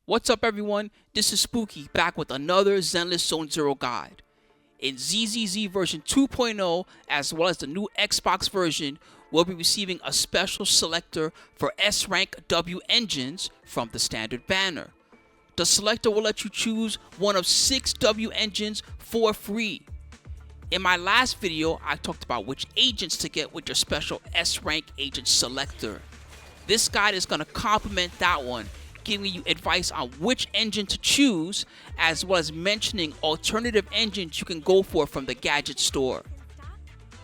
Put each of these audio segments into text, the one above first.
What's up everyone, this is Spooky back with another Zenless Zone Zero guide. In ZZZ version 2.0 as well as the new Xbox version, we'll be receiving a special selector for S-Rank W engines from the standard banner. The selector will let you choose one of 6 W engines for free. In my last video, I talked about which agents to get with your special S-Rank agent selector. This guide is going to complement that one, giving you advice on which engine to choose, as well as mentioning alternative engines you can go for from the Gadget store.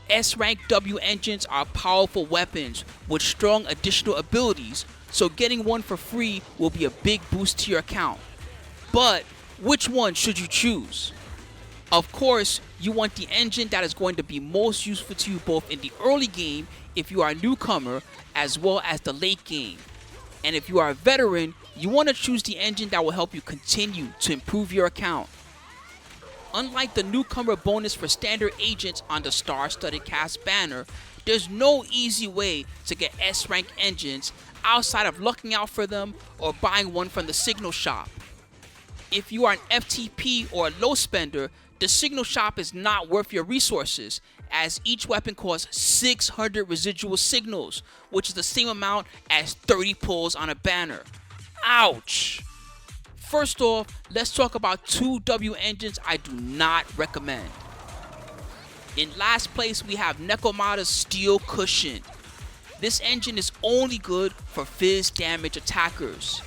S-Rank W engines are powerful weapons with strong additional abilities, so getting one for free will be a big boost to your account. But which one should you choose? Of course, you want the engine that is going to be most useful to you both in the early game if you are a newcomer, as well as the late game. And if you are a veteran, you want to choose the engine that will help you continue to improve your account. Unlike the newcomer bonus for standard agents on the star-studded cast banner, there's no easy way to get S-Rank engines outside of lucking out for them or buying one from the signal shop. If you are an FTP or a low spender, the signal shop is not worth your resources, as each weapon costs 600 residual signals, which is the same amount as 30 pulls on a banner. Ouch! First off, let's talk about 2 W engines I do not recommend. In last place, we have Newcomers Steel Cushion. This engine is only good for fizz damage attackers.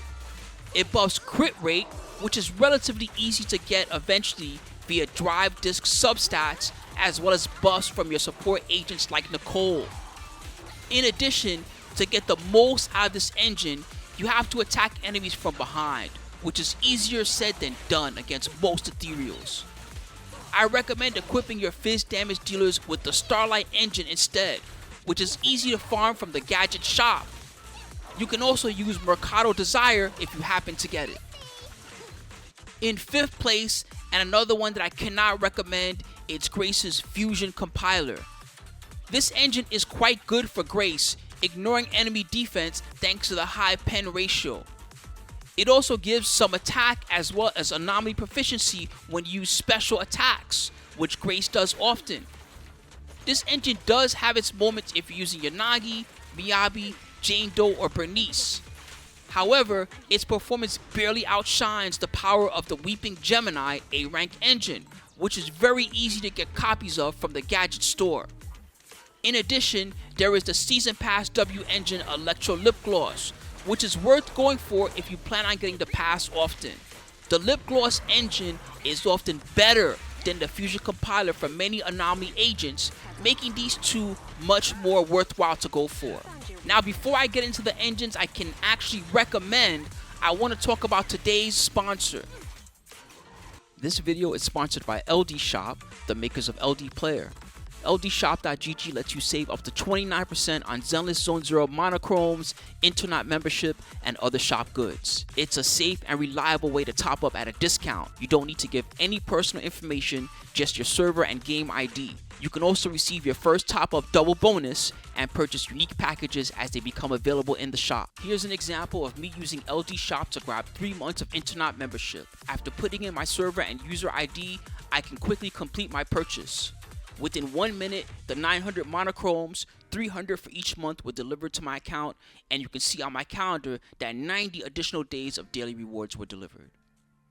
It buffs crit rate, which is relatively easy to get eventually via drive disc substats, as well as buffs from your support agents like Nicole. In addition, to get the most out of this engine, you have to attack enemies from behind, which is easier said than done against most ethereals. I recommend equipping your fizz damage dealers with the Starlight engine instead, which is easy to farm from the Gadget shop. You can also use Mercado Desire if you happen to get it. In 5th place, and another one that I cannot recommend, it's Grace's Fusion Compiler. This engine is quite good for Grace, ignoring enemy defense thanks to the high pen ratio. It also gives some attack as well as anomaly proficiency when you use special attacks, which Grace does often. This engine does have its moments if you're using Yanagi, Miyabi, Jane Doe, or Bernice. However, its performance barely outshines the power of the Weeping Gemini A-Rank engine, which is very easy to get copies of from the Gadget store. In addition, there is the Season Pass W engine Electro Lip Gloss, which is worth going for if you plan on getting the pass often. The Lip Gloss engine is often better than the Fusion Compiler for many anomaly agents, making these two much more worthwhile to go for. Now, before I get into the engines I can actually recommend, I want to talk about today's sponsor. This video is sponsored by LD Shop, the makers of LD Player. LDShop.gg lets you save up to 29% on Zenless Zone Zero monochromes, internet membership, and other shop goods. It's a safe and reliable way to top up at a discount. You don't need to give any personal information, just your server and game ID. You can also receive your first top-up double bonus and purchase unique packages as they become available in the shop. Here's an example of me using LD Shop to grab 3 months of internet membership. After putting in my server and user ID, I can quickly complete my purchase. Within 1 minute, the 900 monochromes, 300 for each month, were delivered to my account, and you can see on my calendar that 90 additional days of daily rewards were delivered.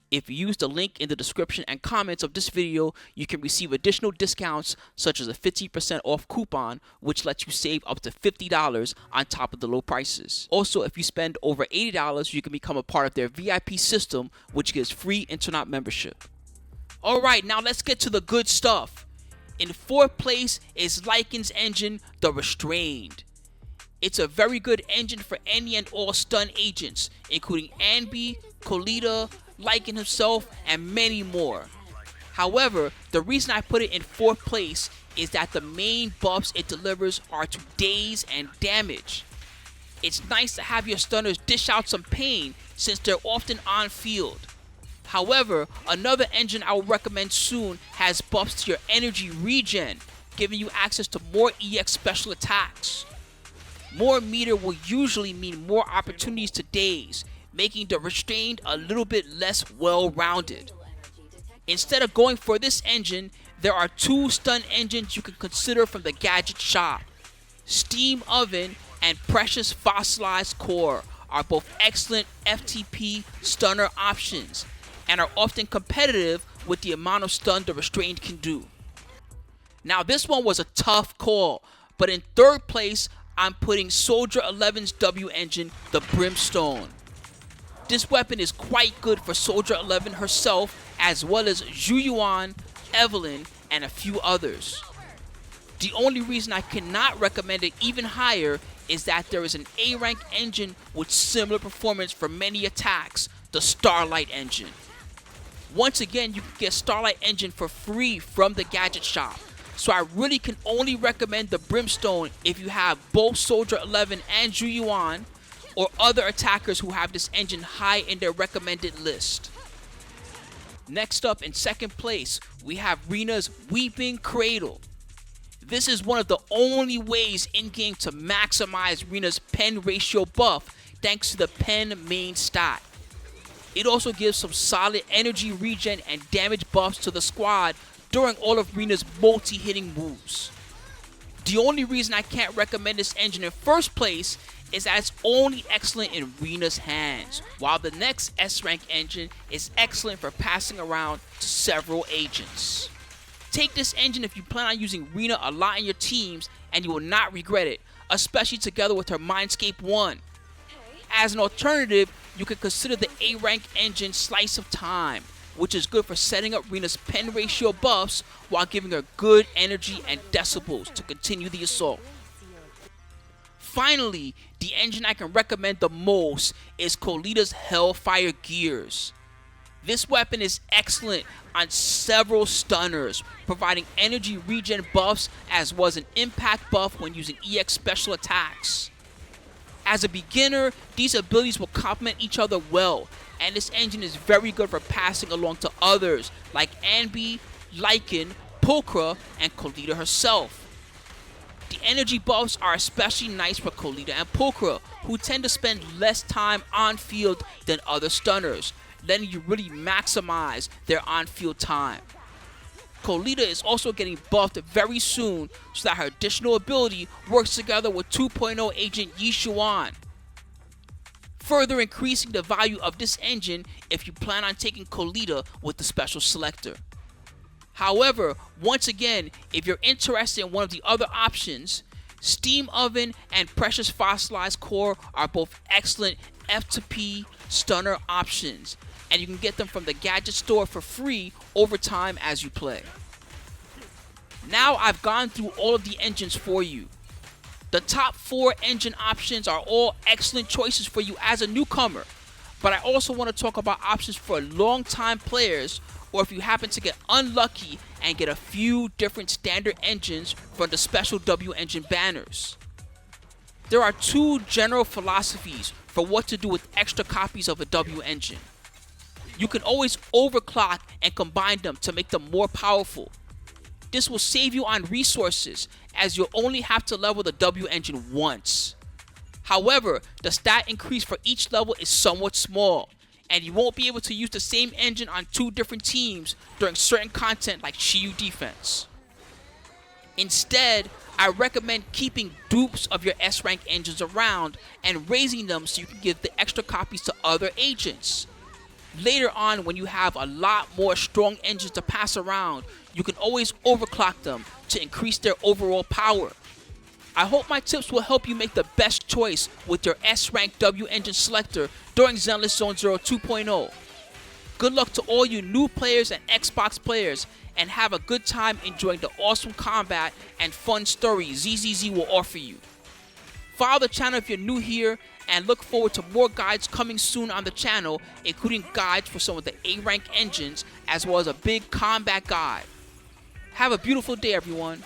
If you use the link in the description and comments of this video, you can receive additional discounts such as a 50% off coupon, which lets you save up to $50 on top of the low prices. Also, if you spend over $80, you can become a part of their VIP system, which gives free internet membership. Alright, now let's get to the good stuff. In 4th place is Lycaon's engine, the Restrained. It's a very good engine for any and all stun agents, including Anby, Koleda, Lycaon himself, and many more. However, the reason I put it in 4th place is that the main buffs it delivers are to daze and damage. It's nice to have your stunners dish out some pain since they're often on field. However, another engine I will recommend soon has buffs to your energy regen, giving you access to more EX special attacks. More meter will usually mean more opportunities to daze, making the Restrained a little bit less well-rounded. Instead of going for this engine, there are two stun engines you can consider from the Gadget shop. Steam Oven and Precious Fossilized Core are both excellent FTP stunner options and are often competitive with the amount of stun the Restrained can do. Now this one was a tough call, but in third place I'm putting Soldier 11's W engine, the Brimstone. This weapon is quite good for Soldier 11 herself, as well as Zhu, Evelyn, and a few others. The only reason I cannot recommend it even higher is that there is an A rank engine with similar performance for many attacks, the Starlight engine. Once again, you can get Starlight engine for free from the Gadget shop, so I really can only recommend the Brimstone if you have both Soldier 11 and Zhu, or other attackers who have this engine high in their recommended list. Next up in second place, we have Rina's Weeping Cradle. This is one of the only ways in-game to maximize Rina's pen ratio buff thanks to the pen main stat. It also gives some solid energy regen and damage buffs to the squad during all of Rina's multi-hitting moves. The only reason I can't recommend this engine in first place is that it's only excellent in Rina's hands, while the next S-rank engine is excellent for passing around to several agents. Take this engine if you plan on using Rina a lot in your teams, and you will not regret it, especially together with her Mindscape 1. As an alternative, you can consider the A-rank engine Slice of Time, which is good for setting up Rina's pen ratio buffs while giving her good energy and decibels to continue the assault. Finally, the engine I can recommend the most is Koleda's Hellfire Gears. This weapon is excellent on several stunners, providing energy regen buffs as well as an impact buff when using EX special attacks. As a beginner, these abilities will complement each other well, and this engine is very good for passing along to others like Anby, Lycaon, Pulchra, and Koleda herself. The energy buffs are especially nice for Koleda and Pulchra, who tend to spend less time on field than other stunners, letting you really maximize their on-field time. Koleda is also getting buffed very soon so that her additional ability works together with 2.0 agent Yishuan, further increasing the value of this engine if you plan on taking Koleda with the special selector. However, once again, if you're interested in one of the other options, Steam Oven and Precious Fossilized Core are both excellent F2P stunner options, and you can get them from the Gadget store for free over time as you play. Now I've gone through all of the engines for you. The top 4 engine options are all excellent choices for you as a newcomer, but I also want to talk about options for long-time players, or if you happen to get unlucky and get a few different standard engines from the special W engine banners. There are 2 general philosophies for what to do with extra copies of a W engine. You can always overclock and combine them to make them more powerful. This will save you on resources, as you'll only have to level the W engine once. However, the stat increase for each level is somewhat small, and you won't be able to use the same engine on 2 different teams during certain content like Shiyu defense. Instead, I recommend keeping dupes of your S-rank engines around and raising them so you can give the extra copies to other agents. Later on, when you have a lot more strong engines to pass around, you can always overclock them to increase their overall power. I hope my tips will help you make the best choice with your S-rank W engine selector during Zenless Zone Zero 2.0. Good luck to all you new players and Xbox players, and have a good time enjoying the awesome combat and fun story ZZZ will offer you. Follow the channel if you're new here, and look forward to more guides coming soon on the channel, including guides for some of the A-rank engines as well as a big combat guide. Have a beautiful day, everyone.